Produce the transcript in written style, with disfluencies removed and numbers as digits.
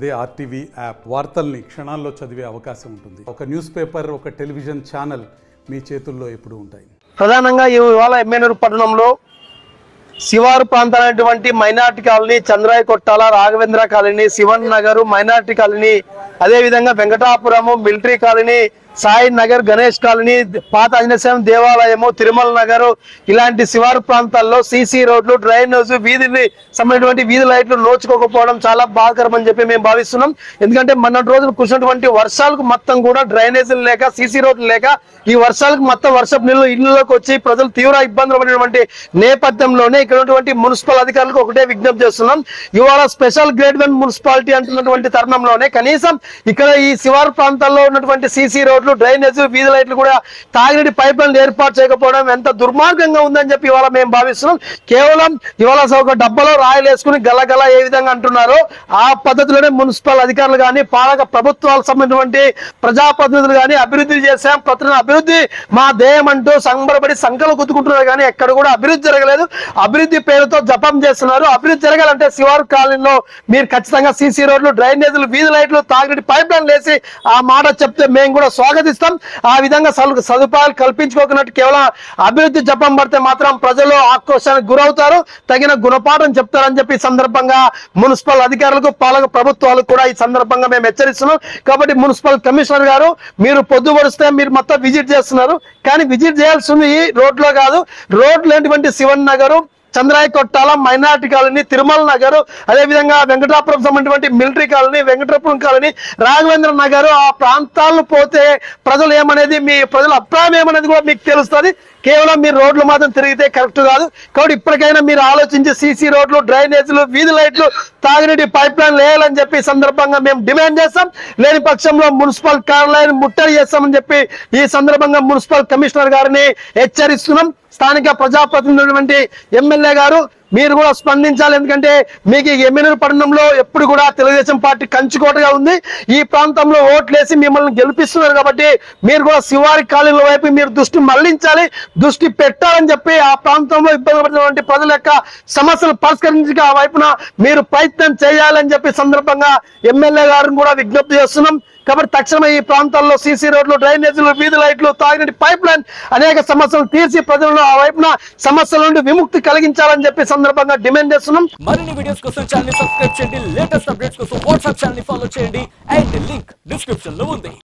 అదే RTV app వార్తల్ని క్షణాల్లో చదివే అవకాశం ఉంటుంది. ఒక న్యూస్ పేపర్, ఒక టెలివిజన్ ఛానల్ మీ చేతుల్లో ఎప్పుడూ ఉంటాయి. ప్రధానంగా ఇవాళ ఎమ్మెనూరు పట్టణంలో శివారు ప్రాంతాలైనటువంటి minority colony, Chandraya Kottala, Raghavendra colony, Sivan Nagar minority colony, అదేవిధంగా Venkatapuram, military colony, Sai Nagar, Ganesh colony, పాత ఆంజనేయస్వామి దేవాలయము, తిరుమల నగర్, ఇలాంటి శివారు ప్రాంతాల్లో సీసీ రోడ్లు, డ్రైనేజ్, వీధిని సంబంధించినటువంటి వీధి లైట్లు నోచుకోకపోవడం చాలా బాధాకరం అని చెప్పి మేము భావిస్తున్నాం. ఎందుకంటే మొన్నటి రోజులు కురిసినటువంటి వర్షాలకు మొత్తం కూడా డ్రైనేజీలు లేక, సీసీ రోడ్లు లేక, ఈ వర్షాలకు మొత్తం వర్షపు నీళ్లు ఇళ్లలోకి వచ్చి ప్రజలు తీవ్ర ఇబ్బందులు పడినటువంటి నేపథ్యంలోనే ఇక్కడ ఉన్నటువంటి మున్సిపల్ అధికారులకు ఒకటే విజ్ఞప్తి చేస్తున్నాం. ఇవాళ స్పెషల్ గ్రేడ్ 1 మున్సిపాలిటీ అంటున్నటువంటి తరుణంలోనే కనీసం ఇక్కడ ఈ శివారు ప్రాంతాల్లో ఉన్నటువంటి సీసీ రోడ్లు, డ్రైనేజ్, వీధి లైట్లు కూడా తాగినీటి పైప్ లైన్లు ఏర్పాటు చేయకపోవడం ఎంత దుర్మార్గంగా ఉందని చెప్పి ఇవాళ మేము భావిస్తున్నాం. కేవలం ఇవాళ ఒక డబ్బాలో రాయలు వేసుకుని గలగల ఏ విధంగా అంటున్నారో ఆ పద్ధతిలోనే మున్సిపల్ అధికారులు కానీ, పాలక ప్రభుత్వాలకు సంబంధించినటువంటి ప్రజాప్రతినిధులు కానీ అభివృద్ధి చేశాం, అభివృద్ధి మా ధ్యేయం అంటూ సంబరపడి సంకలు గుద్దుకుంటున్నారు. కానీ ఎక్కడ కూడా అభివృద్ధి జరగలేదు. అభివృద్ధి పేరుతో జపం చేస్తున్నారు. అభివృద్ధి జరగాలంటే శివారు కాలనీలో మీరు ఖచ్చితంగా సీసీ రోడ్లు, డ్రైనేజీలు, వీధి లైట్లు, తాగినీటి పైప్ లైన్లు వేసి ఆ మాట చెప్తే మేము కూడా స్వాగతిస్తాం. ఆ విధంగా సదుపాయాలు కల్పించుకోకున్నట్టు కేవలం అభివృద్ధి జపం పడితే మాత్రం ప్రజలు ఆక్రోశానికి గురవుతారు, తగిన గుణపాఠం చెప్తారని చెప్పి సందర్భంగా మున్సిపల్ అధికారులకు, పాలక ప్రభుత్వాలకు కూడా ఈ సందర్భంగా మేము హెచ్చరిస్తున్నాం. కాబట్టి మున్సిపల్ కమిషనర్ గారు, మీరు పొద్దుపడిస్తే మీరు మొత్తం విజిట్ చేస్తున్నారు, కానీ విజిట్ చేయాల్సింది ఈ రోడ్లో కాదు. రోడ్లు ఏంటివంటి శివన్ నగరు, చంద్రాయ కొట్టాల, మైనార్టీ కాలనీ, తిరుమల నగర్, అదేవిధంగా వెంకటాపురం సంబంధించినటువంటి military colony, Venkatapuram colony, Raghavendra Nagar, ఆ ప్రాంతాలను పోతే ప్రజలు ఏమనేది, మీ ప్రజల అభిప్రాయం ఏమనేది కూడా మీకు తెలుస్తుంది. కేవలం మీరు రోడ్లు మాత్రం తిరిగితే కరెక్ట్ కాదు. కాబట్టి ఇప్పటికైనా మీరు ఆలోచించి సీసీ రోడ్లు, డ్రైనేజీలు, వీధి లైట్లు, తాగినీటి పైప్ లైన్ వేయాలని చెప్పి సందర్భంగా మేము డిమాండ్ చేస్తాం. లేని పక్షంలో మున్సిపల్ కార్యాలయాన్ని ముట్టడి చేస్తామని చెప్పి ఈ సందర్భంగా మున్సిపల్ కమిషనర్ గారిని హెచ్చరిస్తున్నాం. స్థానిక ప్రజాప్రతినిధి ఎమ్మెల్యే గారు, మీరు కూడా స్పందించాలి. ఎందుకంటే మీకు ఎమ్మెనూరు పట్టణంలో ఎప్పుడు కూడా తెలుగుదేశం పార్టీ కంచుకోటగా ఉంది. ఈ ప్రాంతంలో ఓట్లేసి మిమ్మల్ని గెలిపిస్తున్నారు. కాబట్టి మీరు కూడా శివారి కాలనీల వైపు మీరు దృష్టి మళ్లించాలి, దృష్టి పెట్టాలని చెప్పి ఆ ప్రాంతంలో ఇబ్బంది పడినటువంటి ప్రజల యొక్క సమస్యలు పరిష్కరించక ఆ వైపున మీరు ప్రయత్నం చేయాలని చెప్పి సందర్భంగా ఎమ్మెల్యే గారిని కూడా విజ్ఞప్తి చేస్తున్నాం. కాబట్టి తక్షణమే ఈ ప్రాంతాల్లో సీసీ రోడ్లు, డ్రైనేజీలు, వీధి లైట్లు, తాగినటి పైప్ లైన్ అనేక సమస్యలు తీర్చి ప్రజలను ఆ వైపున సమస్యల నుండి విముక్తి కలిగించాలని చెప్పి సందర్భంగా డిమాండ్ చేస్తున్నాం. మరిన్ని వీడియోస్ కోసం ఛానల్ సబ్స్క్రైబ్ చేయండి, లేటెస్ట్ అప్డేట్స్ కోసం వాట్సాప్ ఛానల్ ఫాలో చేయండి, అండ్ లింక్ డిస్క్రిప్షన్ లో ఉంది.